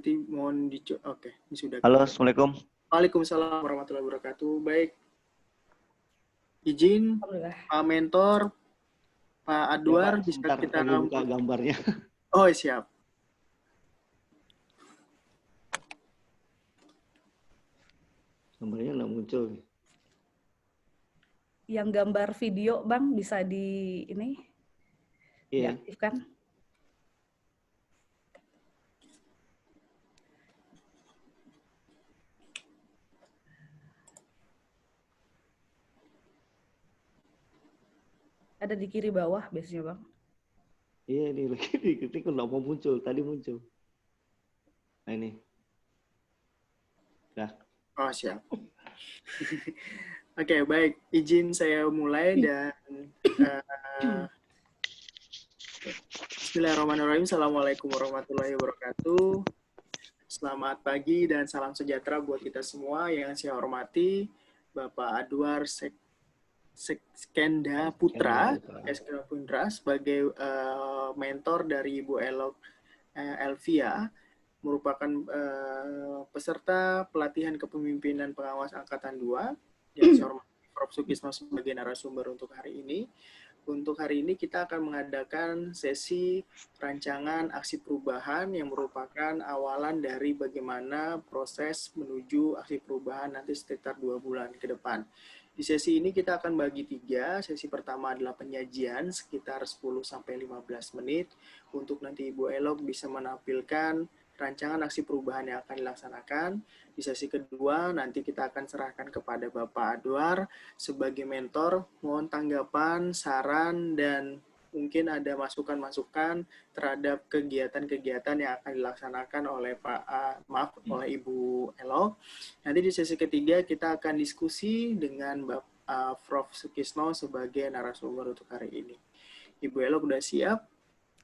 nanti mohon oke, ini sudah. Halo, Assalamualaikum. Waalaikumsalam warahmatullahi wabarakatuh. Baik, izin Pak Mentor, Pak Adwar, ya, Pak, bisa kita buka gambarnya. Oh, siap. Gambarnya nggak muncul. Yang gambar video, Bang, bisa diaktifkan. Ada di kiri bawah biasanya, Bang. Iya, ini lagi diketik nggak mau muncul. Tadi muncul. Nah, ini. Dah. Oh, siap. Oke, baik. Izin saya mulai dan Bismillahirrahmanirrahim. Assalamualaikum warahmatullahi wabarakatuh. Selamat pagi dan salam sejahtera buat kita semua. Yang saya hormati Bapak Adwar Skenda Putra sebagai mentor dari Ibu Elvia, merupakan peserta pelatihan kepemimpinan pengawas angkatan 2 yang saya hormati Prof. Sukisno sebagai narasumber untuk hari ini. Untuk hari ini kita akan mengadakan sesi rancangan aksi perubahan yang merupakan awalan dari bagaimana proses menuju aksi perubahan nanti sekitar 2 bulan ke depan. Di sesi ini kita akan bagi 3. Sesi pertama adalah penyajian sekitar 10-15 menit untuk nanti Ibu Elok bisa menampilkan rancangan aksi perubahan yang akan dilaksanakan. Di sesi kedua nanti kita akan serahkan kepada Bapak Adwar sebagai mentor. Mohon tanggapan, saran, dan mungkin ada masukan-masukan terhadap kegiatan-kegiatan yang akan dilaksanakan oleh oleh Ibu Elok. Nanti di sesi ketiga kita akan diskusi dengan Prof. Sukisno sebagai narasumber untuk hari ini. Ibu Elok udah siap?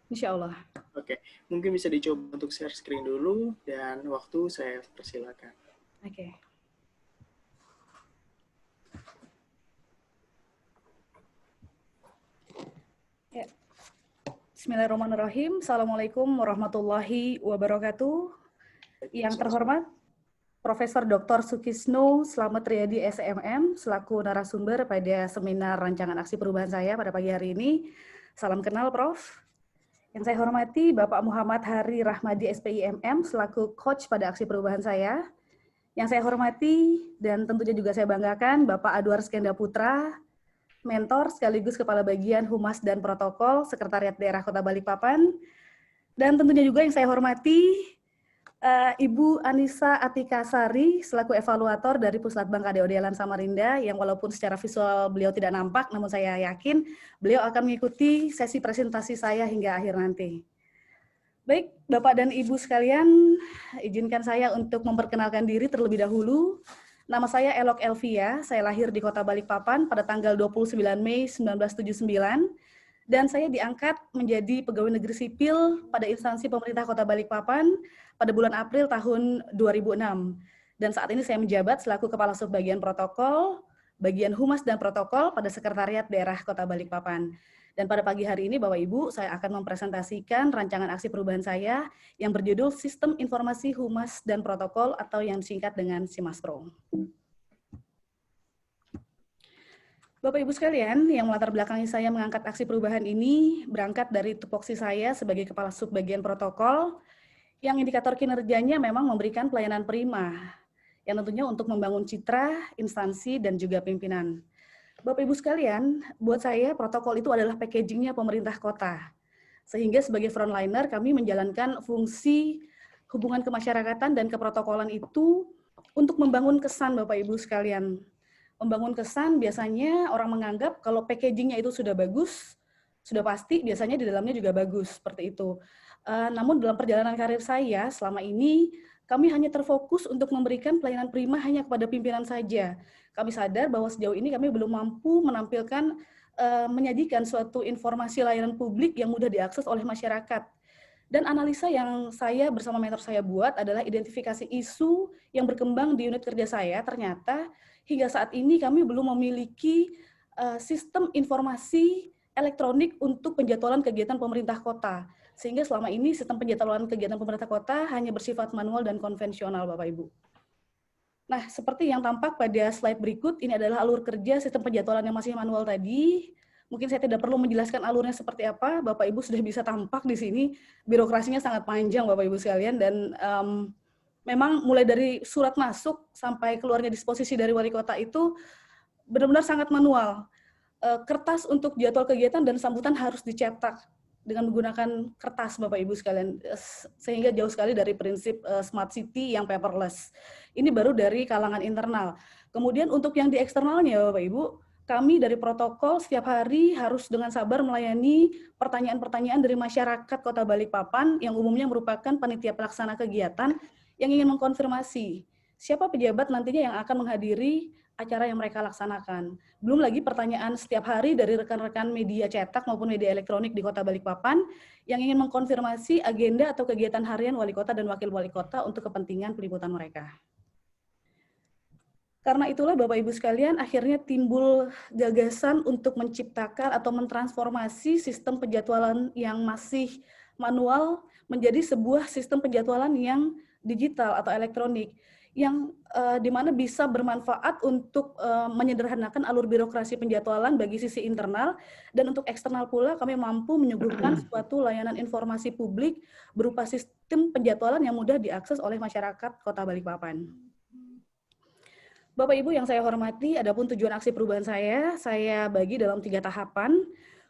Insya Allah. Oke, mungkin bisa dicoba untuk share screen dulu dan waktu saya persilakan. Oke. Ya. Bismillahirrahmanirrahim. Assalamualaikum warahmatullahi wabarakatuh. Yang terhormat Profesor Dr. Sukisno Slamet Riyadi SMM selaku narasumber pada seminar rancangan aksi perubahan saya pada pagi hari ini. Salam kenal, Prof. Yang saya hormati Bapak Muhammad Hari Rahmadi SPIMM selaku coach pada aksi perubahan saya. Yang saya hormati dan tentunya juga saya banggakan Bapak Adwar Skenda Putra, mentor sekaligus Kepala Bagian Humas dan Protokol Sekretariat Daerah Kota Balikpapan. Dan tentunya juga yang saya hormati Ibu Anissa Atika Sari selaku evaluator dari Puslatbang KDO Delan Samarinda yang walaupun secara visual beliau tidak nampak, namun saya yakin beliau akan mengikuti sesi presentasi saya hingga akhir nanti. Baik, Bapak dan Ibu sekalian, izinkan saya untuk memperkenalkan diri terlebih dahulu. Nama saya Elok Elvia, saya lahir di Kota Balikpapan pada tanggal 29 Mei 1979. Dan saya diangkat menjadi pegawai negeri sipil pada instansi pemerintah Kota Balikpapan pada bulan April tahun 2006. Dan saat ini saya menjabat selaku Kepala Subbagian Protokol, Bagian Humas dan Protokol pada Sekretariat Daerah Kota Balikpapan. Dan pada pagi hari ini, Bapak Ibu, saya akan mempresentasikan rancangan aksi perubahan saya yang berjudul Sistem Informasi Humas dan Protokol atau yang disingkat dengan SIMASPRO. Bapak Ibu sekalian, yang melatar belakangi saya mengangkat aksi perubahan ini berangkat dari tupoksi saya sebagai Kepala Subbagian Protokol yang indikator kinerjanya memang memberikan pelayanan prima yang tentunya untuk membangun citra, instansi, dan juga pimpinan. Bapak Ibu sekalian, buat saya protokol itu adalah packagingnya pemerintah kota. Sehingga sebagai frontliner kami menjalankan fungsi hubungan kemasyarakatan dan keprotokolan itu untuk membangun kesan Bapak Ibu sekalian. Membangun kesan biasanya orang menganggap kalau packagingnya itu sudah bagus, sudah pasti biasanya di dalamnya juga bagus, seperti itu. Namun dalam perjalanan karir saya selama ini, kami hanya terfokus untuk memberikan pelayanan prima hanya kepada pimpinan saja. Kami sadar bahwa sejauh ini kami belum mampu menampilkan, menyajikan suatu informasi layanan publik yang mudah diakses oleh masyarakat. Dan analisa yang saya bersama mentor saya buat adalah identifikasi isu yang berkembang di unit kerja saya, ternyata hingga saat ini kami belum memiliki sistem informasi elektronik untuk penjadwalan kegiatan pemerintah kota. Sehingga selama ini sistem penjadwalan kegiatan pemerintah kota hanya bersifat manual dan konvensional, Bapak Ibu. Nah, seperti yang tampak pada slide berikut, ini adalah alur kerja sistem penjadwalan yang masih manual tadi. Mungkin saya tidak perlu menjelaskan alurnya seperti apa, Bapak Ibu sudah bisa tampak di sini, birokrasinya sangat panjang Bapak Ibu sekalian, dan memang mulai dari surat masuk sampai keluarnya disposisi dari wali kota itu benar-benar sangat manual. Kertas untuk jadwal kegiatan dan sambutan harus dicetak dengan menggunakan kertas Bapak Ibu sekalian, sehingga jauh sekali dari prinsip smart city yang paperless. Ini baru dari kalangan internal. Kemudian untuk yang di eksternalnya Bapak Ibu, kami dari protokol setiap hari harus dengan sabar melayani pertanyaan-pertanyaan dari masyarakat Kota Balikpapan yang umumnya merupakan panitia pelaksana kegiatan yang ingin mengkonfirmasi siapa pejabat nantinya yang akan menghadiri acara yang mereka laksanakan. Belum lagi pertanyaan setiap hari dari rekan-rekan media cetak maupun media elektronik di Kota Balikpapan yang ingin mengkonfirmasi agenda atau kegiatan harian wali kota dan wakil wali kota untuk kepentingan peliputan mereka. Karena itulah Bapak Ibu sekalian, akhirnya timbul gagasan untuk menciptakan atau mentransformasi sistem penjadwalan yang masih manual menjadi sebuah sistem penjadwalan yang digital atau elektronik, yang dimana bisa bermanfaat untuk menyederhanakan alur birokrasi penjadwalan bagi sisi internal, dan untuk eksternal pula kami mampu menyuguhkan suatu layanan informasi publik berupa sistem penjadwalan yang mudah diakses oleh masyarakat Kota Balikpapan. Bapak Ibu yang saya hormati, adapun tujuan aksi perubahan saya bagi dalam 3 tahapan.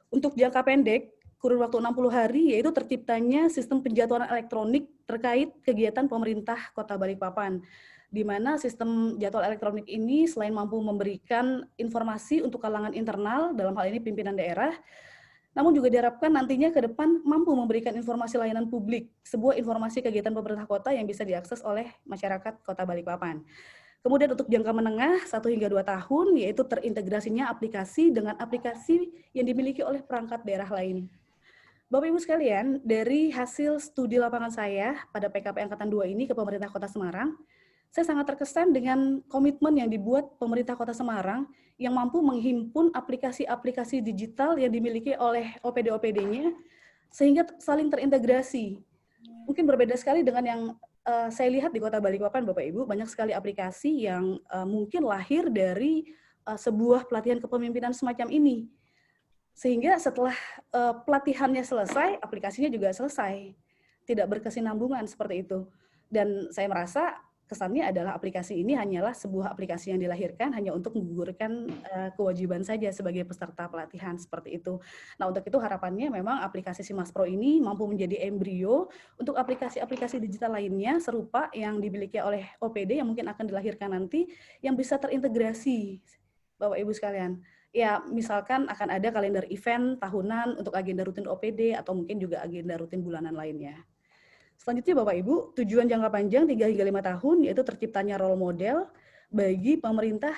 Untuk jangka pendek, kurun waktu 60 hari, yaitu terciptanya sistem penjadwalan elektronik terkait kegiatan pemerintah Kota Balikpapan, di mana sistem jadwal elektronik ini selain mampu memberikan informasi untuk kalangan internal, dalam hal ini pimpinan daerah, namun juga diharapkan nantinya ke depan mampu memberikan informasi layanan publik, sebuah informasi kegiatan pemerintah kota yang bisa diakses oleh masyarakat Kota Balikpapan. Kemudian untuk jangka menengah 1 hingga 2 tahun, yaitu terintegrasinya aplikasi dengan aplikasi yang dimiliki oleh perangkat daerah lain. Bapak Ibu sekalian, dari hasil studi lapangan saya pada PKP Angkatan 2 ini ke pemerintah Kota Semarang, saya sangat terkesan dengan komitmen yang dibuat pemerintah Kota Semarang yang mampu menghimpun aplikasi-aplikasi digital yang dimiliki oleh OPD-OPD-nya sehingga saling terintegrasi. Mungkin berbeda sekali dengan yang saya lihat di Kota Balikpapan, Bapak Ibu, banyak sekali aplikasi yang mungkin lahir dari sebuah pelatihan kepemimpinan semacam ini. Sehingga setelah pelatihannya selesai, aplikasinya juga selesai. Tidak berkesinambungan seperti itu. Dan saya merasa kesannya adalah aplikasi ini hanyalah sebuah aplikasi yang dilahirkan hanya untuk menggugurkan kewajiban saja sebagai peserta pelatihan seperti itu. Nah, untuk itu harapannya memang aplikasi Simas Pro ini mampu menjadi embrio untuk aplikasi-aplikasi digital lainnya serupa yang dimiliki oleh OPD yang mungkin akan dilahirkan nanti yang bisa terintegrasi, Bapak Ibu sekalian. Ya, misalkan akan ada kalender event tahunan untuk agenda rutin OPD atau mungkin juga agenda rutin bulanan lainnya. Selanjutnya Bapak Ibu, tujuan jangka panjang 3 hingga 5 tahun yaitu terciptanya role model bagi pemerintah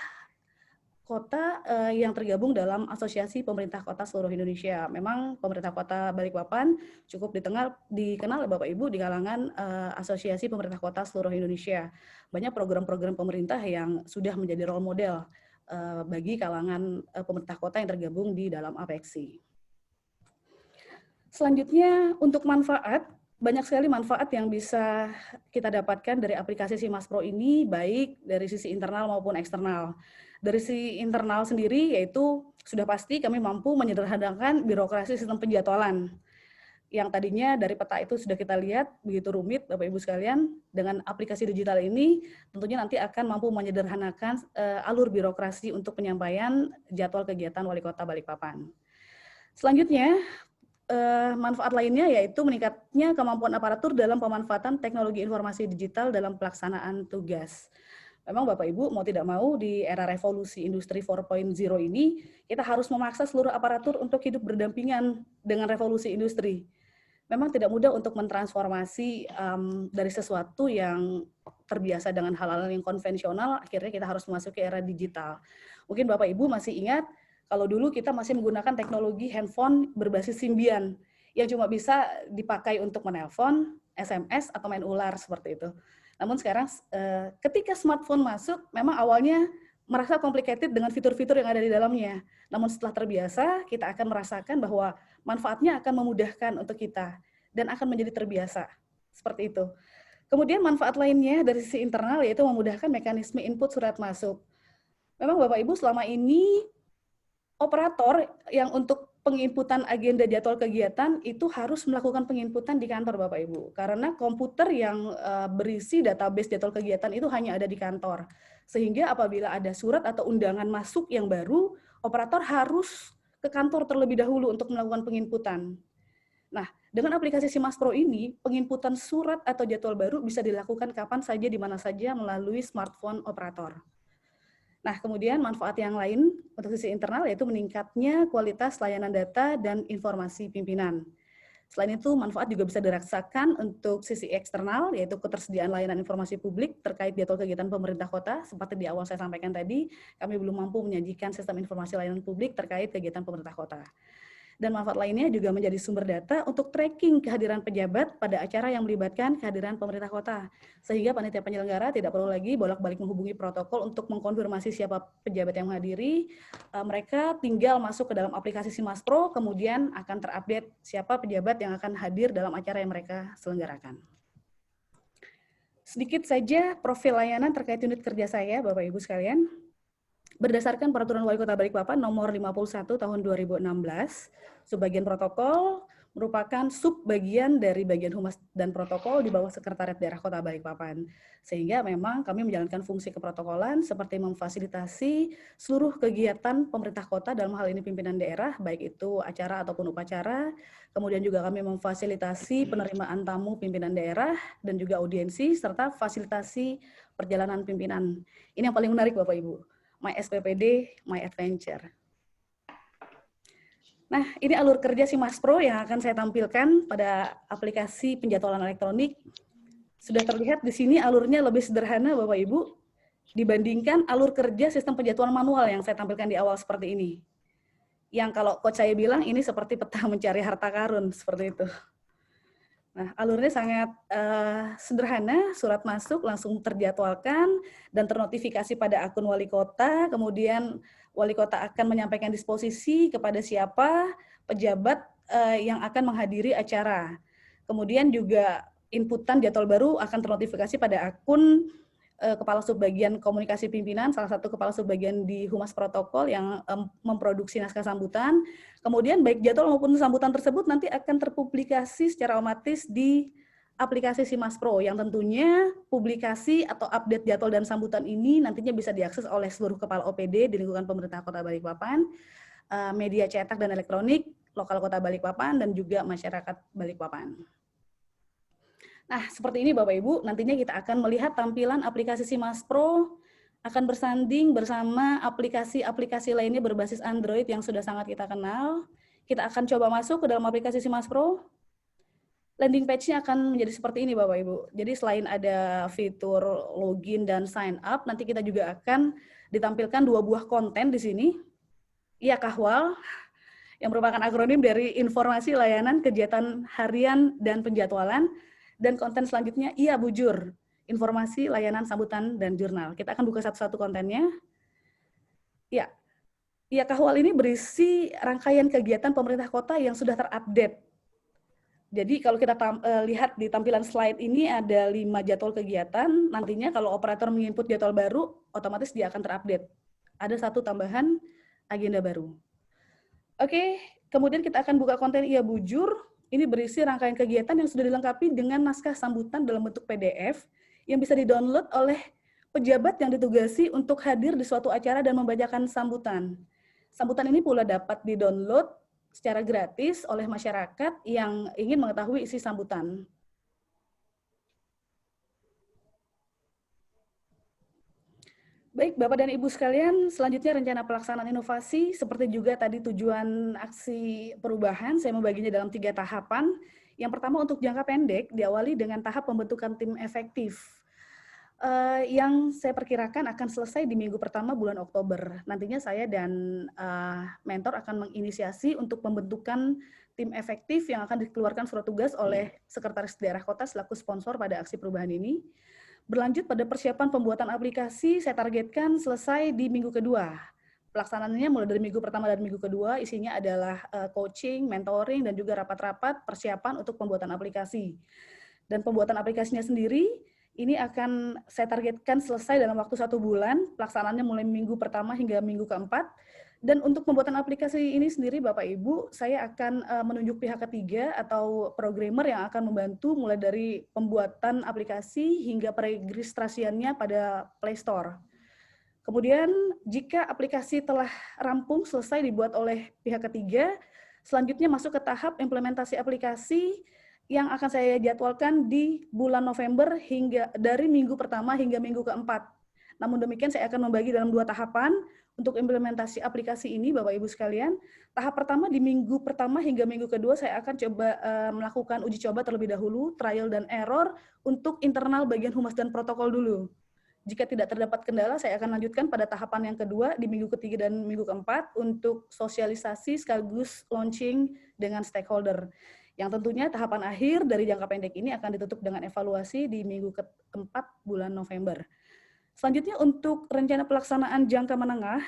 kota yang tergabung dalam Asosiasi Pemerintah Kota Seluruh Indonesia. Memang pemerintah kota Balikpapan cukup dikenal Bapak Ibu di kalangan Asosiasi Pemerintah Kota Seluruh Indonesia. Banyak program-program pemerintah yang sudah menjadi role model bagi kalangan pemerintah kota yang tergabung di dalam APEKSI. Selanjutnya untuk manfaat, banyak sekali manfaat yang bisa kita dapatkan dari aplikasi Simas Pro ini, baik dari sisi internal maupun eksternal. Dari sisi internal sendiri, yaitu sudah pasti kami mampu menyederhanakan birokrasi sistem penjadwalan. Yang tadinya dari peta itu sudah kita lihat, begitu rumit Bapak Ibu sekalian, dengan aplikasi digital ini tentunya nanti akan mampu menyederhanakan alur birokrasi untuk penyampaian jadwal kegiatan Wali Kota Balikpapan. Selanjutnya, manfaat lainnya yaitu meningkatnya kemampuan aparatur dalam pemanfaatan teknologi informasi digital dalam pelaksanaan tugas. Memang Bapak Ibu mau tidak mau di era revolusi industri 4.0 ini kita harus memaksa seluruh aparatur untuk hidup berdampingan dengan revolusi industri. Memang tidak mudah untuk mentransformasi dari sesuatu yang terbiasa dengan hal-hal yang konvensional, akhirnya kita harus memasuki era digital. Mungkin Bapak Ibu masih ingat kalau dulu kita masih menggunakan teknologi handphone berbasis Symbian yang cuma bisa dipakai untuk menelpon, SMS, atau main ular seperti itu. Namun sekarang ketika smartphone masuk, memang awalnya merasa complicated dengan fitur-fitur yang ada di dalamnya. Namun setelah terbiasa, kita akan merasakan bahwa manfaatnya akan memudahkan untuk kita. dan akan menjadi terbiasa. Seperti itu. Kemudian manfaat lainnya dari sisi internal yaitu memudahkan mekanisme input surat masuk. Memang Bapak Ibu selama ini operator yang untuk penginputan agenda jadwal kegiatan itu harus melakukan penginputan di kantor Bapak Ibu. Karena komputer yang berisi database jadwal kegiatan itu hanya ada di kantor. Sehingga apabila ada surat atau undangan masuk yang baru, operator harus ke kantor terlebih dahulu untuk melakukan penginputan. Nah, dengan aplikasi Simas Pro ini, penginputan surat atau jadwal baru bisa dilakukan kapan saja, di mana saja melalui smartphone operator. Nah, kemudian manfaat yang lain untuk sisi internal yaitu meningkatnya kualitas layanan data dan informasi pimpinan. Selain itu, manfaat juga bisa dirasakan untuk sisi eksternal, yaitu ketersediaan layanan informasi publik terkait jadwal kegiatan pemerintah kota. Seperti di awal saya sampaikan tadi, kami belum mampu menyajikan sistem informasi layanan publik terkait kegiatan pemerintah kota. Dan manfaat lainnya juga menjadi sumber data untuk tracking kehadiran pejabat pada acara yang melibatkan kehadiran pemerintah kota. Sehingga panitia penyelenggara tidak perlu lagi bolak-balik menghubungi protokol untuk mengkonfirmasi siapa pejabat yang menghadiri. Mereka tinggal masuk ke dalam aplikasi Simas Pro, kemudian akan terupdate siapa pejabat yang akan hadir dalam acara yang mereka selenggarakan. Sedikit saja profil layanan terkait unit kerja saya, Bapak Ibu sekalian. Berdasarkan Peraturan Wali Kota Balikpapan nomor 51 tahun 2016, subbagian protokol merupakan subbagian dari bagian humas dan protokol di bawah Sekretariat Daerah Kota Balikpapan. Sehingga memang kami menjalankan fungsi keprotokolan seperti memfasilitasi seluruh kegiatan pemerintah kota, dalam hal ini pimpinan daerah, baik itu acara ataupun upacara. Kemudian juga kami memfasilitasi penerimaan tamu pimpinan daerah dan juga audiensi, serta fasilitasi perjalanan pimpinan. Ini yang paling menarik Bapak Ibu. My SPPD, My Adventure. Nah, ini alur kerja Simas Pro yang akan saya tampilkan pada aplikasi penjadwalan elektronik. Sudah terlihat di sini alurnya lebih sederhana Bapak Ibu dibandingkan alur kerja sistem penjadwalan manual yang saya tampilkan di awal seperti ini. Yang kalau coach saya bilang ini seperti peta mencari harta karun, seperti itu. Nah, alurnya sangat sederhana, surat masuk langsung terjadwalkan dan ternotifikasi pada akun wali kota, kemudian wali kota akan menyampaikan disposisi kepada siapa pejabat yang akan menghadiri acara. Kemudian juga inputan jadwal baru akan ternotifikasi pada akun Kepala Subbagian Komunikasi Pimpinan, salah satu Kepala Subbagian di Humas Protokol yang memproduksi naskah sambutan. Kemudian baik jadwal maupun sambutan tersebut nanti akan terpublikasi secara otomatis di aplikasi Simas Pro, yang tentunya publikasi atau update jadwal dan sambutan ini nantinya bisa diakses oleh seluruh kepala OPD di lingkungan pemerintah Kota Balikpapan, media cetak dan elektronik, lokal Kota Balikpapan, dan juga masyarakat Balikpapan. Nah, seperti ini Bapak Ibu, nantinya kita akan melihat tampilan aplikasi Simas Pro akan bersanding bersama aplikasi-aplikasi lainnya berbasis Android yang sudah sangat kita kenal. Kita akan coba masuk ke dalam aplikasi Simas Pro. Landing page-nya akan menjadi seperti ini Bapak Ibu. Jadi selain ada fitur login dan sign up, nanti kita juga akan ditampilkan 2 buah konten di sini. Iya Kahwal, yang merupakan akronim dari informasi layanan kegiatan harian dan penjadwalan. Dan konten selanjutnya, Iya Bujur, informasi layanan sambutan dan jurnal. Kita akan buka satu-satu kontennya. Ya, Iya Kahwal ini berisi rangkaian kegiatan pemerintah kota yang sudah terupdate. Jadi kalau kita lihat di tampilan slide ini ada 5 jadwal kegiatan, nantinya kalau operator menginput jadwal baru, otomatis dia akan terupdate. Ada 1 tambahan agenda baru. Oke, kemudian kita akan buka konten Iya Bujur. Ini berisi rangkaian kegiatan yang sudah dilengkapi dengan naskah sambutan dalam bentuk PDF yang bisa di-download oleh pejabat yang ditugasi untuk hadir di suatu acara dan membacakan sambutan. Sambutan ini pula dapat di-download secara gratis oleh masyarakat yang ingin mengetahui isi sambutan. Baik, Bapak dan Ibu sekalian, selanjutnya rencana pelaksanaan inovasi, seperti juga tadi tujuan aksi perubahan, saya membaginya dalam 3 tahapan. Yang pertama untuk jangka pendek, diawali dengan tahap pembentukan tim efektif, yang saya perkirakan akan selesai di minggu pertama bulan Oktober. Nantinya saya dan mentor akan menginisiasi untuk pembentukan tim efektif yang akan dikeluarkan surat tugas oleh Sekretaris Daerah Kota selaku sponsor pada aksi perubahan ini. Berlanjut pada persiapan pembuatan aplikasi, saya targetkan selesai di minggu kedua. Pelaksanaannya mulai dari minggu pertama dan minggu kedua, isinya adalah coaching, mentoring, dan juga rapat-rapat persiapan untuk pembuatan aplikasi. Dan pembuatan aplikasinya sendiri, ini akan saya targetkan selesai dalam waktu 1 bulan, pelaksanaannya mulai minggu pertama hingga minggu keempat. Dan untuk pembuatan aplikasi ini sendiri, Bapak Ibu, saya akan menunjuk pihak ketiga atau programmer yang akan membantu mulai dari pembuatan aplikasi hingga peregistrasiannya pada Play Store. Kemudian jika aplikasi telah rampung selesai dibuat oleh pihak ketiga, selanjutnya masuk ke tahap implementasi aplikasi yang akan saya jadwalkan di bulan November hingga dari minggu pertama hingga minggu keempat. Namun demikian saya akan membagi dalam 2 tahapan untuk implementasi aplikasi ini, Bapak Ibu sekalian. Tahap pertama di minggu pertama hingga minggu kedua saya akan coba melakukan uji coba terlebih dahulu, trial dan error untuk internal bagian humas dan protokol dulu. Jika tidak terdapat kendala, saya akan lanjutkan pada tahapan yang kedua di minggu ketiga dan minggu keempat untuk sosialisasi sekaligus launching dengan stakeholder. Yang tentunya tahapan akhir dari jangka pendek ini akan ditutup dengan evaluasi di minggu keempat bulan November. Selanjutnya untuk rencana pelaksanaan jangka menengah,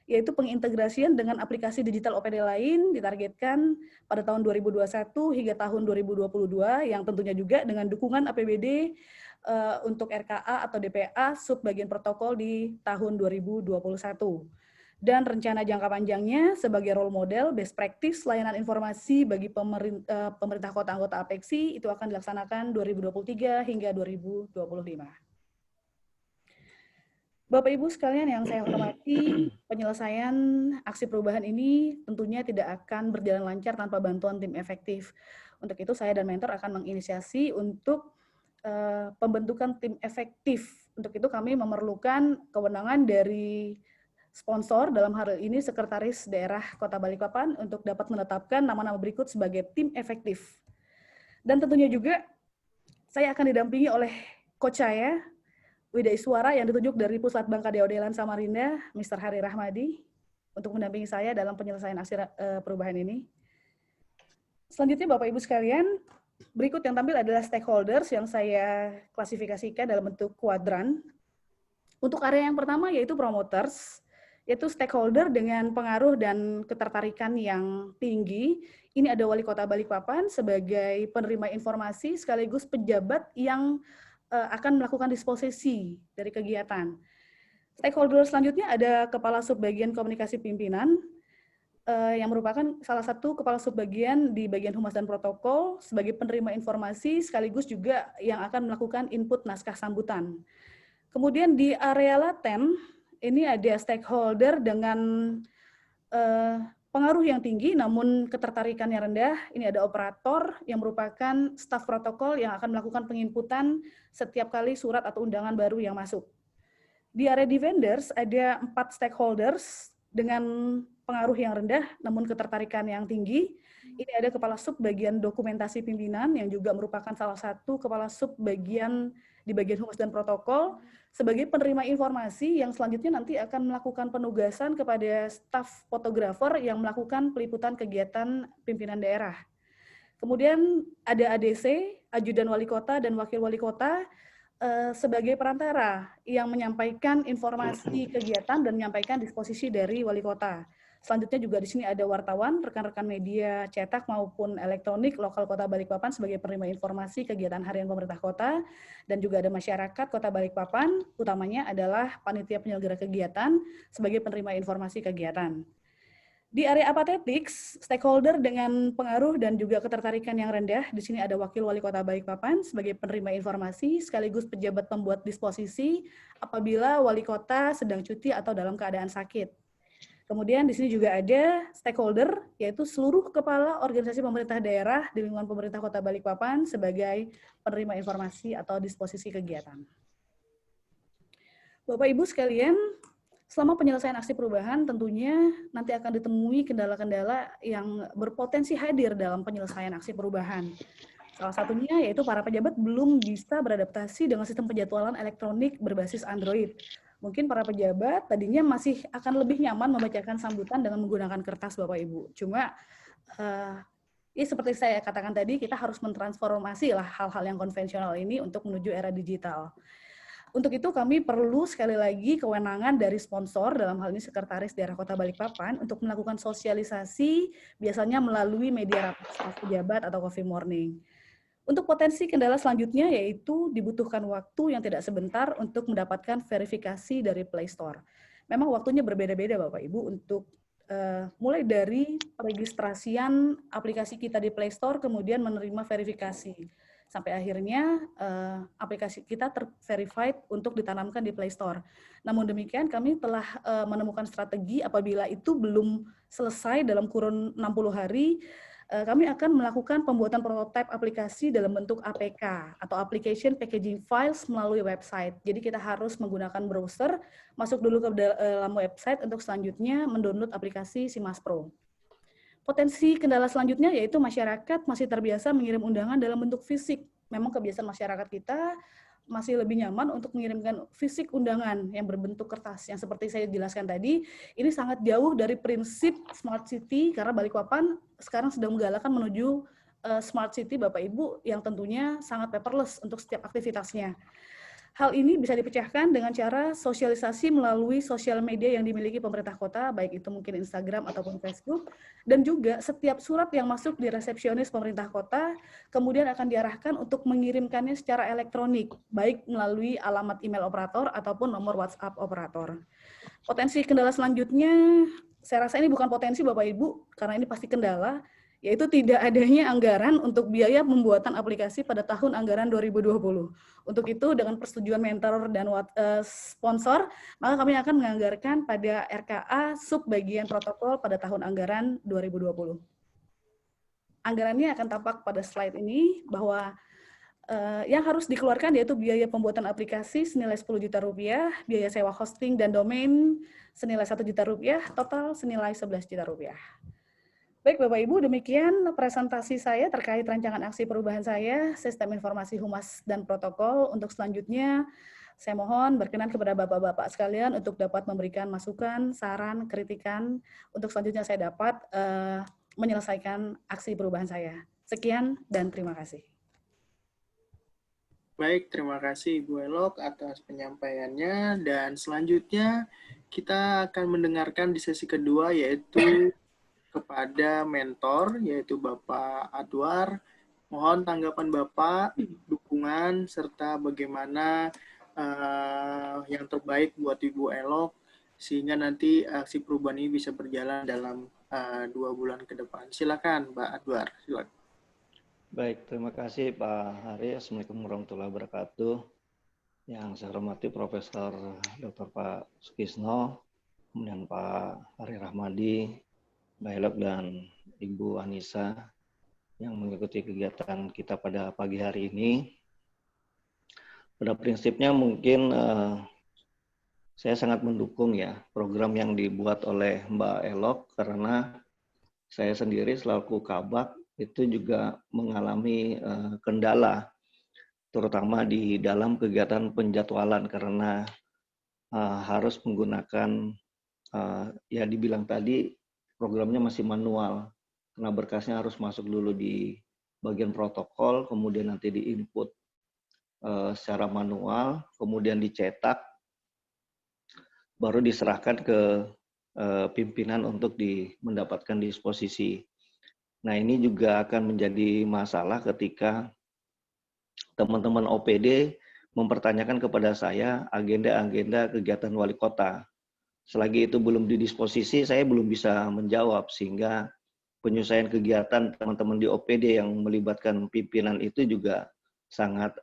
yaitu pengintegrasian dengan aplikasi digital OPD lain ditargetkan pada tahun 2021 hingga tahun 2022, yang tentunya juga dengan dukungan APBD untuk RKA atau DPA sub bagian protokol di tahun 2021. Dan rencana jangka panjangnya sebagai role model best practice layanan informasi bagi pemerintah kota anggota APEXI itu akan dilaksanakan 2023 hingga 2025. Bapak Ibu sekalian yang saya hormati, penyelesaian aksi perubahan ini tentunya tidak akan berjalan lancar tanpa bantuan tim efektif. Untuk itu saya dan mentor akan menginisiasi untuk pembentukan tim efektif. Untuk itu kami memerlukan kewenangan dari sponsor, dalam hal ini Sekretaris Daerah Kota Balikpapan, untuk dapat menetapkan nama-nama berikut sebagai tim efektif. Dan tentunya juga saya akan didampingi oleh coach saya, Wida Iswara, yang ditunjuk dari Pusat Bangka Deodelan Samarinda, Mr. Hari Rahmadi, untuk mendampingi saya dalam penyelesaian aksi perubahan ini. Selanjutnya Bapak Ibu sekalian, berikut yang tampil adalah stakeholders yang saya klasifikasikan dalam bentuk kuadran. Untuk area yang pertama yaitu promoters, yaitu stakeholder dengan pengaruh dan ketertarikan yang tinggi. Ini ada Wali Kota Balikpapan sebagai penerima informasi sekaligus pejabat yang akan melakukan disposisi dari kegiatan. Stakeholder selanjutnya ada Kepala Subbagian Komunikasi Pimpinan, yang merupakan salah satu kepala subbagian di bagian humas dan protokol sebagai penerima informasi sekaligus juga yang akan melakukan input naskah sambutan. Kemudian di area laten, ini ada stakeholder dengan pengaruh yang tinggi namun ketertarikannya rendah. Ini ada operator yang merupakan staf protokol yang akan melakukan penginputan setiap kali surat atau undangan baru yang masuk. Di area di vendors ada 4 stakeholders dengan pengaruh yang rendah namun ketertarikan yang tinggi. Ini ada Kepala Sub Bagian Dokumentasi Pimpinan yang juga merupakan salah satu Kepala Sub Bagian di bagian humas dan protokol sebagai penerima informasi yang selanjutnya nanti akan melakukan penugasan kepada staf fotografer yang melakukan peliputan kegiatan pimpinan daerah. Kemudian ada ADC, Ajudan Wali Kota dan Wakil Wali Kota sebagai perantara yang menyampaikan informasi kegiatan dan menyampaikan disposisi dari Wali Kota. Selanjutnya juga di sini ada wartawan, rekan-rekan media cetak maupun elektronik lokal Kota Balikpapan sebagai penerima informasi kegiatan harian pemerintah kota, dan juga ada masyarakat Kota Balikpapan, utamanya adalah panitia penyelenggara kegiatan sebagai penerima informasi kegiatan. Di area apatetics, stakeholder dengan pengaruh dan juga ketertarikan yang rendah, di sini ada Wakil Wali Kota Balikpapan sebagai penerima informasi sekaligus pejabat pembuat disposisi apabila Wali Kota sedang cuti atau dalam keadaan sakit. Kemudian di sini juga ada stakeholder, yaitu seluruh kepala organisasi pemerintah daerah di lingkungan pemerintah Kota Balikpapan sebagai penerima informasi atau disposisi kegiatan. Bapak Ibu sekalian, selama penyelesaian aksi perubahan tentunya nanti akan ditemui kendala-kendala yang berpotensi hadir dalam penyelesaian aksi perubahan. Salah satunya yaitu para pejabat belum bisa beradaptasi dengan sistem penjadwalan elektronik berbasis Android. Mungkin para pejabat tadinya masih akan lebih nyaman membacakan sambutan dengan menggunakan kertas, Bapak Ibu. Cuma, ya seperti saya katakan tadi, kita harus mentransformasi lah hal-hal yang konvensional ini untuk menuju era digital. Untuk itu kami perlu sekali lagi kewenangan dari sponsor, dalam hal ini Sekretaris Daerah Kota Balikpapan, untuk melakukan sosialisasi biasanya melalui media rapat staf pejabat atau coffee morning. Untuk potensi kendala selanjutnya yaitu dibutuhkan waktu yang tidak sebentar untuk mendapatkan verifikasi dari Play Store. Memang waktunya berbeda-beda Bapak Ibu untuk mulai dari peregistrasian aplikasi kita di Play Store, kemudian menerima verifikasi. Sampai akhirnya aplikasi kita ter-verified untuk ditanamkan di Play Store. Namun demikian kami telah menemukan strategi apabila itu belum selesai dalam kurun 60 hari, kami akan melakukan pembuatan prototipe aplikasi dalam bentuk APK atau Application Packaging Files melalui website. Jadi kita harus menggunakan browser, masuk dulu ke dalam website untuk selanjutnya mendownload aplikasi SIMAS Pro. Potensi kendala selanjutnya yaitu masyarakat masih terbiasa mengirim undangan dalam bentuk fisik. Memang kebiasaan masyarakat kita masih lebih nyaman untuk mengirimkan fisik undangan yang berbentuk kertas. Yang seperti saya jelaskan tadi, ini sangat jauh dari prinsip Smart City karena Balikpapan sekarang sedang menggalakkan menuju Smart City Bapak Ibu yang tentunya sangat paperless untuk setiap aktivitasnya. Hal ini bisa dipecahkan dengan cara sosialisasi melalui sosial media yang dimiliki pemerintah kota, baik itu mungkin Instagram ataupun Facebook, dan juga setiap surat yang masuk di resepsionis pemerintah kota, kemudian akan diarahkan untuk mengirimkannya secara elektronik, baik melalui alamat email operator ataupun nomor WhatsApp operator. Potensi kendala selanjutnya, saya rasa ini bukan potensi Bapak Ibu, karena ini pasti kendala, yaitu tidak adanya anggaran untuk biaya pembuatan aplikasi pada tahun anggaran 2020. Untuk itu, dengan persetujuan mentor dan sponsor, maka kami akan menganggarkan pada RKA sub bagian protokol pada tahun anggaran 2020. Anggarannya akan tampak pada slide ini bahwa yang harus dikeluarkan yaitu biaya pembuatan aplikasi senilai 10 juta rupiah, biaya sewa hosting dan domain senilai 1 juta rupiah, total senilai 11 juta rupiah. Baik Bapak Ibu, demikian presentasi saya terkait rancangan aksi perubahan saya, Sistem Informasi Humas dan Protokol. Untuk selanjutnya, saya mohon berkenan kepada Bapak-Bapak sekalian untuk dapat memberikan masukan, saran, kritikan, untuk selanjutnya saya dapat menyelesaikan aksi perubahan saya. Sekian dan terima kasih. Baik, terima kasih Ibu Elok atas penyampaiannya. Dan selanjutnya kita akan mendengarkan di sesi kedua yaitu kepada mentor, yaitu Bapak Adwar. Mohon tanggapan Bapak, dukungan, serta bagaimana yang terbaik buat Ibu Elok, sehingga nanti aksi perubahan ini bisa berjalan dalam 2 bulan ke depan. Silakan, Pak Adwar. Silakan. Baik, terima kasih Pak Hari. Assalamualaikum warahmatullahi wabarakatuh. Yang saya hormati Profesor Dr. Pak Sukisno, kemudian Pak Hari Rahmadi, Mbak Elok dan Ibu Anissa yang mengikuti kegiatan kita pada pagi hari ini. Pada prinsipnya mungkin saya sangat mendukung ya program yang dibuat oleh Mbak Elok karena saya sendiri selaku Kabak itu juga mengalami kendala terutama di dalam kegiatan penjadwalan karena harus menggunakan ya dibilang tadi programnya masih manual karena berkasnya harus masuk dulu di bagian protokol, kemudian nanti diinput secara manual, kemudian dicetak, baru diserahkan ke pimpinan untuk mendapatkan disposisi. Nah ini juga akan menjadi masalah ketika teman-teman OPD mempertanyakan kepada saya agenda-agenda kegiatan wali kota. Selagi itu belum didisposisi, saya belum bisa menjawab sehingga penyelesaian kegiatan teman-teman di OPD yang melibatkan pimpinan itu juga sangat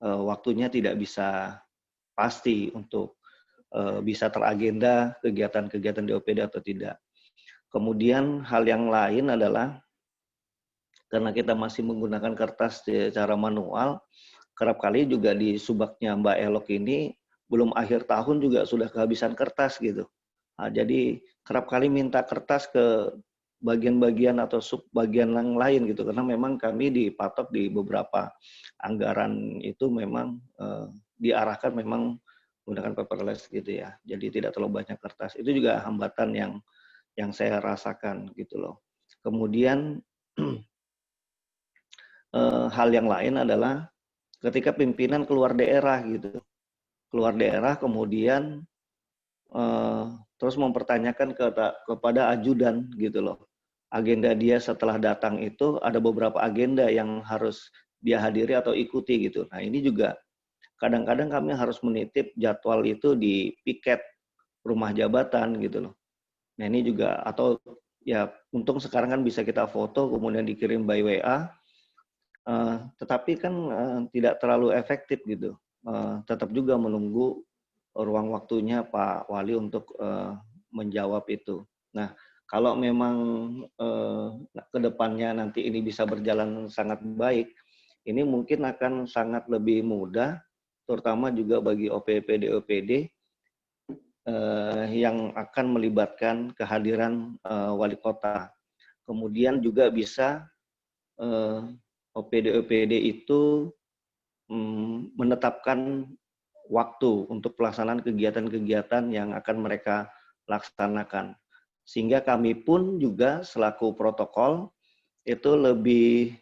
waktunya tidak bisa pasti untuk bisa teragenda kegiatan-kegiatan di OPD atau tidak. Kemudian hal yang lain adalah karena kita masih menggunakan kertas secara manual, kerap kali juga di subaknya Mbak Elok ini belum akhir tahun juga sudah kehabisan kertas gitu. Nah, jadi kerap kali minta kertas ke bagian-bagian atau subbagian yang lain gitu karena memang kami dipatok di beberapa anggaran itu memang diarahkan memang menggunakan paperless gitu ya. Jadi tidak terlalu banyak kertas. Itu juga hambatan yang saya rasakan gitu loh. Kemudian hal yang lain adalah ketika pimpinan keluar daerah gitu. Keluar daerah kemudian terus mempertanyakan kepada ajudan gitu loh. Agenda dia setelah datang itu ada beberapa agenda yang harus dia hadiri atau ikuti gitu. Nah ini juga kadang-kadang kami harus menitip jadwal itu di piket rumah jabatan gitu loh. Nah ini juga, atau ya untung sekarang kan bisa kita foto kemudian dikirim by WA, tetapi kan tidak terlalu efektif gitu. Tetap juga menunggu ruang waktunya Pak Wali untuk menjawab itu. Nah, kalau memang ke depannya nanti ini bisa berjalan sangat baik, ini mungkin akan sangat lebih mudah, terutama juga bagi OPPD-OPD yang akan melibatkan kehadiran wali kota. Kemudian juga bisa OPD-OPD itu menetapkan waktu untuk pelaksanaan kegiatan-kegiatan yang akan mereka laksanakan. Sehingga kami pun juga selaku protokol itu lebih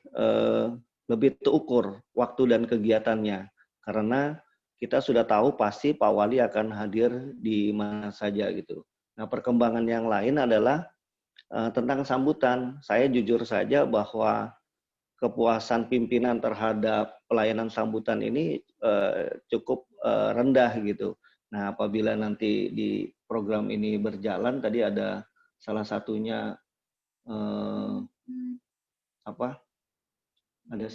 terukur waktu dan kegiatannya. Karena kita sudah tahu pasti Pak Wali akan hadir di mana saja gitu. Nah, perkembangan yang lain adalah tentang sambutan. Saya jujur saja bahwa kepuasan pimpinan terhadap pelayanan sambutan ini cukup rendah gitu. Nah, apabila nanti di program ini berjalan, tadi ada salah satunya ada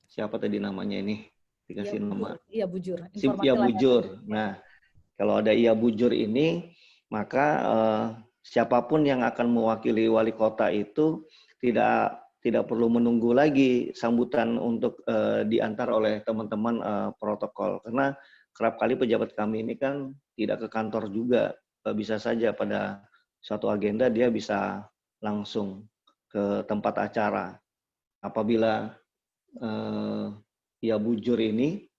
siapa tadi namanya ini dikasih nama Iya Bujur. Iya Bujur. Nah, kalau ada Iya Bujur ini, maka siapapun yang akan mewakili wali kota itu tidak perlu menunggu lagi sambutan untuk diantar oleh teman-teman protokol. Karena kerap kali pejabat kami ini kan tidak ke kantor juga. Bisa saja pada suatu agenda dia bisa langsung ke tempat acara. Apabila ya Bujur ini,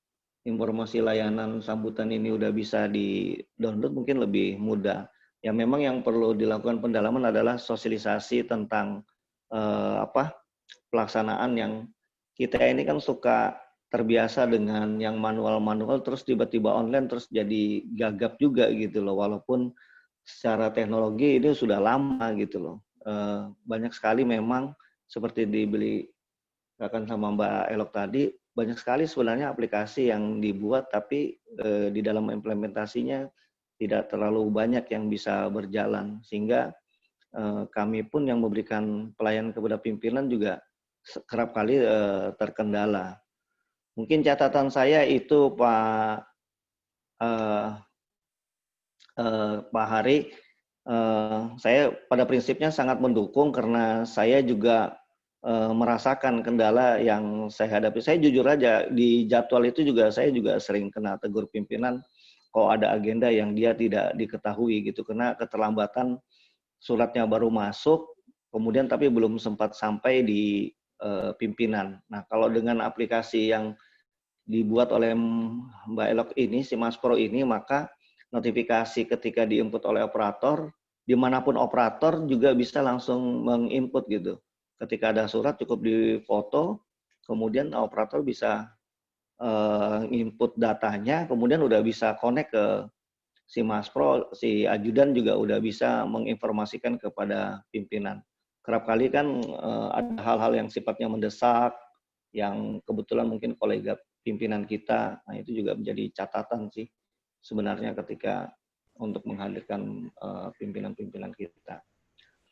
informasi layanan sambutan ini udah bisa di-download mungkin lebih mudah. Ya memang yang perlu dilakukan pendalaman adalah sosialisasi tentang pelaksanaan yang kita ini kan suka terbiasa dengan yang manual-manual terus tiba-tiba online terus jadi gagap juga gitu loh, walaupun secara teknologi ini sudah lama gitu loh. Banyak sekali memang seperti dibelikan sama Mbak Elok tadi, banyak sekali sebenarnya aplikasi yang dibuat tapi di dalam implementasinya tidak terlalu banyak yang bisa berjalan, sehingga kami pun yang memberikan pelayanan kepada pimpinan juga kerap kali terkendala. Mungkin catatan saya itu Pak Hari, saya pada prinsipnya sangat mendukung karena saya juga merasakan kendala yang saya hadapi. Saya jujur aja di jadwal itu juga saya juga sering kena tegur pimpinan kalau ada agenda yang dia tidak diketahui gitu, karena keterlambatan suratnya baru masuk, kemudian tapi belum sempat sampai di pimpinan. Nah, kalau dengan aplikasi yang dibuat oleh Mbak Elok ini, si Mas Pro ini, maka notifikasi ketika diinput oleh operator, dimanapun operator juga bisa langsung menginput gitu. Ketika ada surat cukup difoto, kemudian operator bisa input datanya, kemudian udah bisa connect ke si Mas Pro, si ajudan juga udah bisa menginformasikan kepada pimpinan. Kerap kali kan ada hal-hal yang sifatnya mendesak, yang kebetulan mungkin kolega pimpinan kita, nah itu juga menjadi catatan sih sebenarnya ketika untuk menghadirkan pimpinan-pimpinan kita.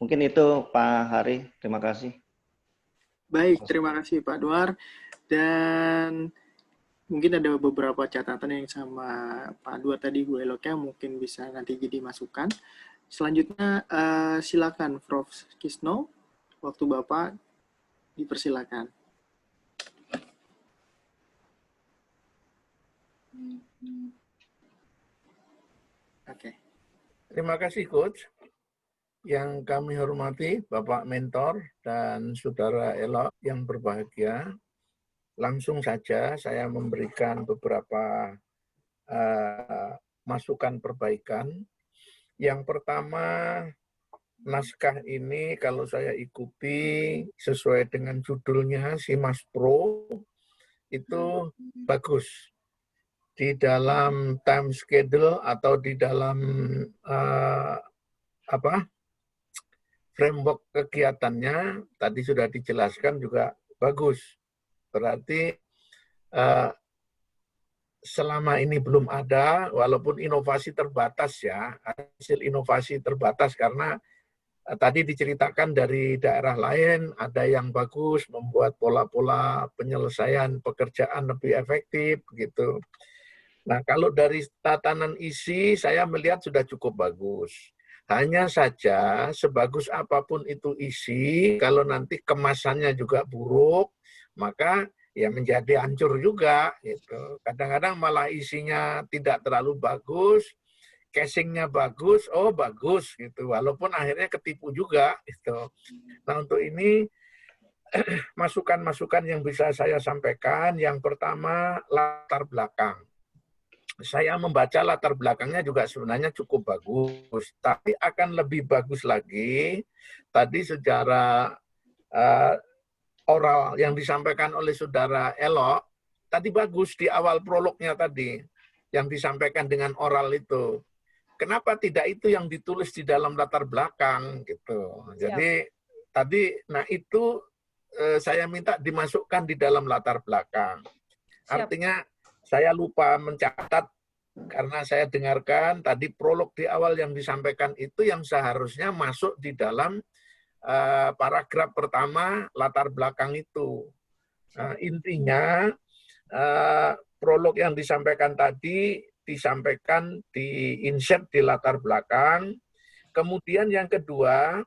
Mungkin itu Pak Hari, terima kasih. Baik, terima kasih Pak Duar. Dan mungkin ada beberapa catatan yang sama Pak Duar tadi, Bu Eloknya mungkin bisa nanti jadi masukan. Selanjutnya silakan Prof. Kisno, waktu Bapak dipersilakan. Oke. Terima kasih Coach. Yang kami hormati Bapak Mentor dan Saudara Elok yang berbahagia. Langsung saja saya memberikan beberapa masukan perbaikan. Yang pertama, naskah ini kalau saya ikuti sesuai dengan judulnya si Mas Pro, itu bagus. Di dalam time schedule atau di dalam framework kegiatannya tadi sudah dijelaskan juga bagus. Berarti selama ini belum ada, walaupun inovasi terbatas ya, hasil inovasi terbatas karena tadi diceritakan dari daerah lain ada yang bagus membuat pola-pola penyelesaian pekerjaan lebih efektif gitu. Nah, kalau dari tatanan isi saya melihat sudah cukup bagus. Hanya saja sebagus apapun itu isi, kalau nanti kemasannya juga buruk, maka ya menjadi hancur juga gitu. Kadang-kadang malah isinya tidak terlalu bagus, casingnya bagus, oh bagus gitu. Walaupun akhirnya ketipu juga gitu. Nah, untuk ini masukan-masukan yang bisa saya sampaikan, yang pertama latar belakang. Saya membaca latar belakangnya juga sebenarnya cukup bagus, tapi akan lebih bagus lagi tadi secara oral yang disampaikan oleh saudara Elo, tadi bagus di awal prolognya tadi, yang disampaikan dengan oral itu. Kenapa tidak itu yang ditulis di dalam latar belakang gitu. Jadi tadi, nah itu saya minta dimasukkan di dalam latar belakang. Artinya saya lupa mencatat karena saya dengarkan tadi prolog di awal yang disampaikan itu yang seharusnya masuk di dalam paragraf pertama latar belakang itu. Intinya prolog yang disampaikan tadi disampaikan di insert di latar belakang. Kemudian yang kedua,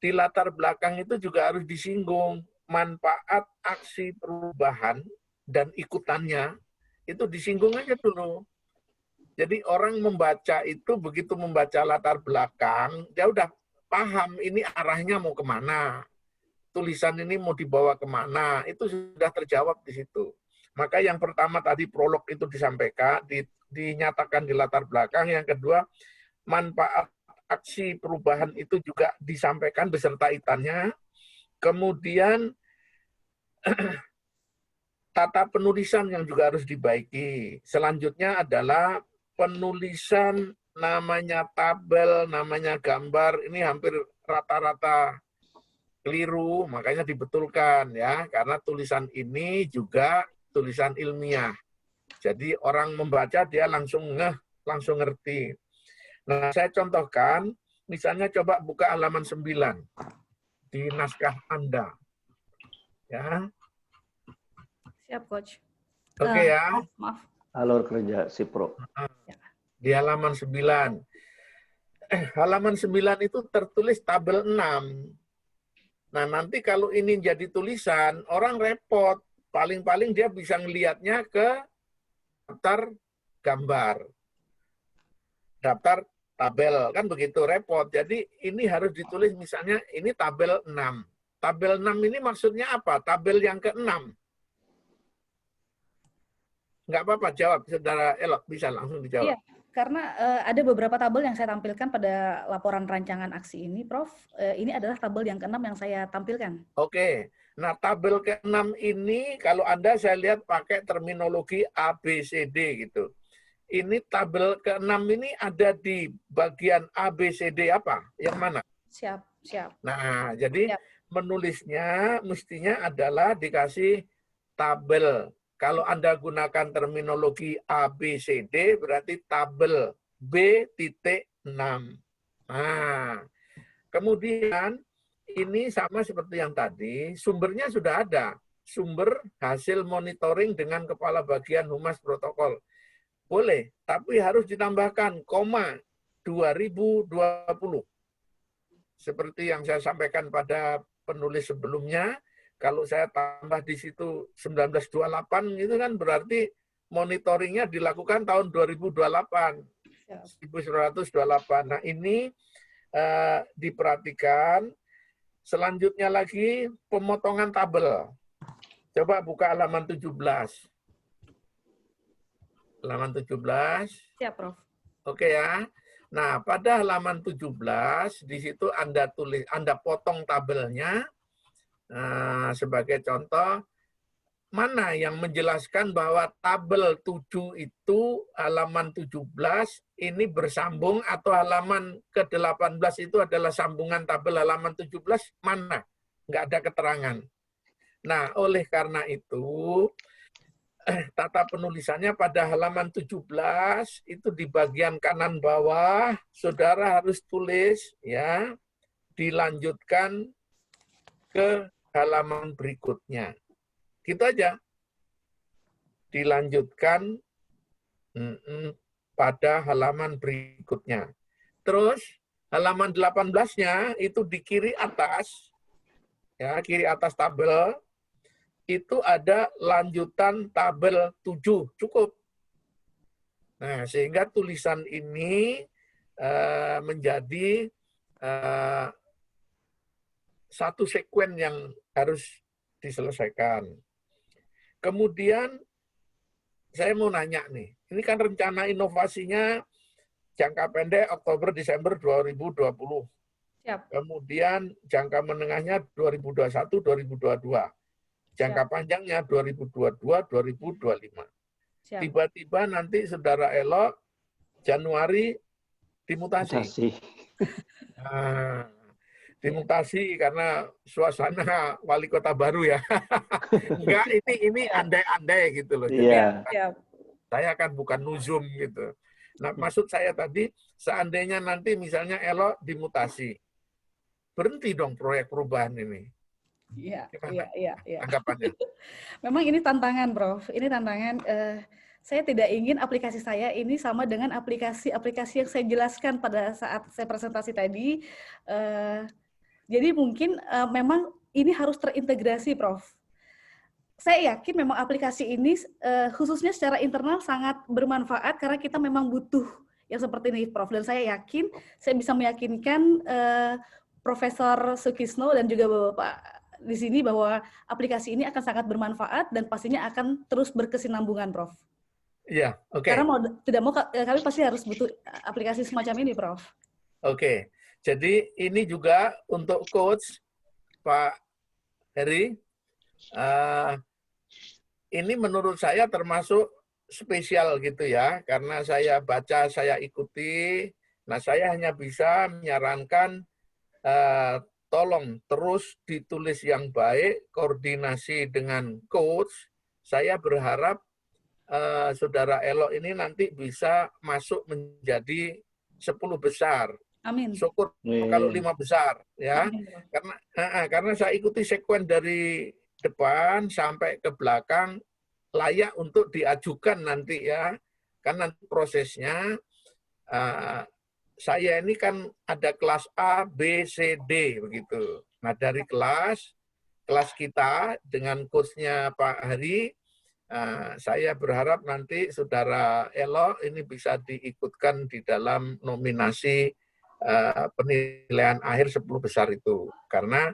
di latar belakang itu juga harus disinggung manfaat aksi perubahan dan ikutannya, itu disinggung aja dulu. Jadi orang membaca itu begitu membaca latar belakang, dia udah paham ini arahnya mau kemana, tulisan ini mau dibawa kemana, itu sudah terjawab di situ. Maka yang pertama tadi prolog itu disampaikan, dinyatakan di latar belakang. Yang kedua, manfaat aksi perubahan itu juga disampaikan beserta itannya. Kemudian tata penulisan yang juga harus dibaiki. Selanjutnya adalah penulisan namanya tabel, namanya gambar, ini hampir rata-rata keliru, makanya dibetulkan ya, karena tulisan ini juga tulisan ilmiah. Jadi orang membaca dia langsung langsung ngerti. Nah, saya contohkan, misalnya coba buka halaman 9 di naskah Anda. Ya. Siap, Coach. Oke ya. Maaf. Alur kerja Sipro. Di halaman 9. Halaman 9 itu tertulis tabel 6. Nah, nanti kalau ini jadi tulisan, orang repot. Paling-paling dia bisa ngelihatnya ke daftar gambar. Daftar tabel, kan begitu repot. Jadi ini harus ditulis misalnya ini tabel 6. Tabel 6 ini maksudnya apa? Tabel yang ke-6. Nggak apa-apa, jawab. Saudara Elok, bisa langsung dijawab. Iya, karena ada beberapa tabel yang saya tampilkan pada laporan rancangan aksi ini, Prof. Ini adalah tabel yang ke-6 yang saya tampilkan. Oke. Nah, tabel ke-6 ini, kalau Anda saya lihat pakai terminologi ABCD gitu. Ini tabel ke-6 ini ada di bagian ABCD apa? Yang mana? Siap, siap. Nah, jadi menulisnya mestinya adalah dikasih tabel. Kalau Anda gunakan terminologi ABCD, berarti tabel B.6. Nah, kemudian ini sama seperti yang tadi, sumbernya sudah ada. Sumber hasil monitoring dengan Kepala Bagian Humas Protokol. Boleh, tapi harus ditambahkan, 2020. Seperti yang saya sampaikan pada penulis sebelumnya, kalau saya tambah di situ 1928, itu kan berarti monitoringnya dilakukan tahun 2028. 1928. Nah, ini diperhatikan. Selanjutnya lagi, pemotongan tabel. Coba buka halaman 17. Halaman 17. Siap, Prof. Oke ya. Nah, pada halaman 17, di situ Anda potong tabelnya. Nah, sebagai contoh, mana yang menjelaskan bahwa tabel 7 itu halaman 17 ini bersambung atau halaman ke-18 itu adalah sambungan tabel halaman 17? Mana? Nggak ada keterangan. Nah, oleh karena itu, tata penulisannya pada halaman 17 itu di bagian kanan bawah, saudara harus tulis ya, dilanjutkan ke halaman berikutnya. Gitu aja. Dilanjutkan pada halaman berikutnya. Terus halaman 18-nya itu di kiri atas, ya, kiri atas tabel, itu ada lanjutan tabel 7, cukup. Nah, sehingga tulisan ini menjadi satu sekuen yang harus diselesaikan. Kemudian saya mau nanya nih, ini kan rencana inovasinya jangka pendek Oktober-Desember 2020. Siap. Kemudian jangka menengahnya 2021-2022. Jangka panjangnya 2022-2025. Tiba-tiba nanti Saudara Elo Januari dimutasi. Nah, dimutasi karena suasana wali kota baru ya. Enggak, ini andai-andai gitu loh. Jadi saya kan bukan nuzum gitu. Nah, maksud saya tadi, seandainya nanti misalnya Elo dimutasi, berhenti dong proyek perubahan ini. Iya. Anggapannya. Memang ini tantangan, Prof. Ini tantangan. Saya tidak ingin aplikasi saya ini sama dengan aplikasi-aplikasi yang saya jelaskan pada saat saya presentasi tadi. Jadi mungkin memang ini harus terintegrasi, Prof. Saya yakin memang aplikasi ini khususnya secara internal sangat bermanfaat karena kita memang butuh yang seperti ini, Prof. Dan saya yakin saya bisa meyakinkan Profesor Sukisno dan juga Bapak di sini bahwa aplikasi ini akan sangat bermanfaat dan pastinya akan terus berkesinambungan, Prof. Iya, oke. Karena tidak mau kami pasti harus butuh aplikasi semacam ini, Prof. Oke. Jadi ini juga untuk coach Pak Heri. Ini menurut saya termasuk spesial gitu ya, karena saya baca, saya ikuti. Nah, saya hanya bisa menyarankan tolong terus ditulis yang baik, koordinasi dengan coach. Saya berharap Saudara Elo ini nanti bisa masuk menjadi 10 besar. Amin. Syukur kalau 5 besar ya. Amin. Karena saya ikuti sekuen dari depan sampai ke belakang layak untuk diajukan nanti ya. Kan nanti prosesnya saya ini kan ada kelas A, B, C, D begitu. Nah, dari kelas kita dengan coach-nya Pak Hari, saya berharap nanti Saudara Elo ini bisa diikutkan di dalam nominasi penilaian akhir 10 besar itu. Karena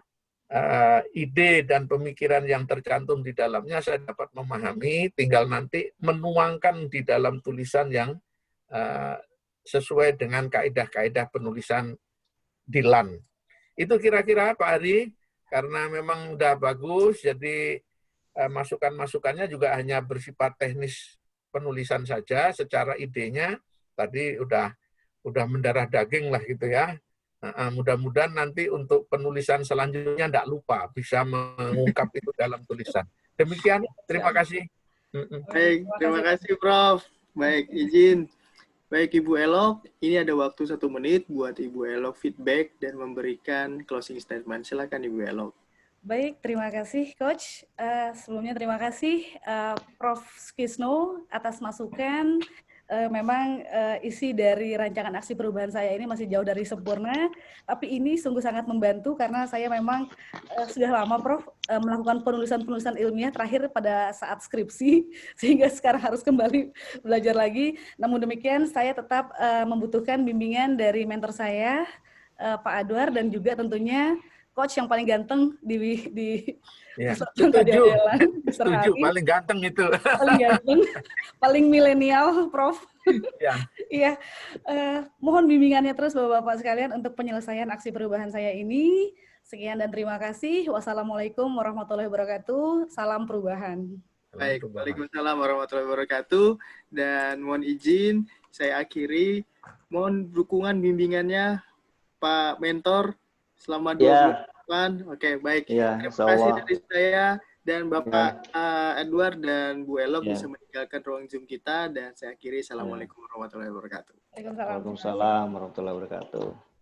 ide dan pemikiran yang tercantum di dalamnya saya dapat memahami, tinggal nanti menuangkan di dalam tulisan yang sesuai dengan kaidah-kaidah penulisan Dilan. Itu kira-kira Pak Ari, karena memang udah bagus, jadi masukan-masukannya juga hanya bersifat teknis penulisan saja, secara idenya tadi udah mendarah daging lah gitu ya. Mudah-mudahan nanti untuk penulisan selanjutnya tidak lupa, bisa mengungkap itu dalam tulisan. Demikian, terima kasih. Baik, terima kasih Prof. Baik, izin. Baik Ibu Elo, ini ada waktu 1 menit buat Ibu Elo feedback dan memberikan closing statement. Silakan Ibu Elo. Baik, terima kasih Coach. Sebelumnya terima kasih Prof. Sukisno atas masukan. Memang isi dari rancangan aksi perubahan saya ini masih jauh dari sempurna, tapi ini sungguh sangat membantu karena saya memang sudah lama Prof melakukan penulisan-penulisan ilmiah terakhir pada saat skripsi, sehingga sekarang harus kembali belajar lagi. Namun demikian saya tetap membutuhkan bimbingan dari mentor saya, Pak Adwar, dan juga tentunya coach yang paling ganteng di ya, setuju, paling ganteng itu. Paling ganteng, paling milenial, Prof. Ya. Iya, mohon bimbingannya terus Bapak-Bapak sekalian untuk penyelesaian aksi perubahan saya ini. Sekian dan terima kasih. Wassalamualaikum warahmatullahi wabarakatuh. Salam perubahan. Baik, waalaikumsalam warahmatullahi wabarakatuh. Dan mohon izin saya akhiri. Mohon dukungan bimbingannya Pak Mentor selama 2 bulan depan. Oke, baik. Terima kasih dari saya dan Bapak Edward dan Bu Elok bisa meninggalkan ruang Zoom kita. Dan saya akhiri. Assalamualaikum warahmatullahi wabarakatuh. Waalaikumsalam warahmatullahi wabarakatuh.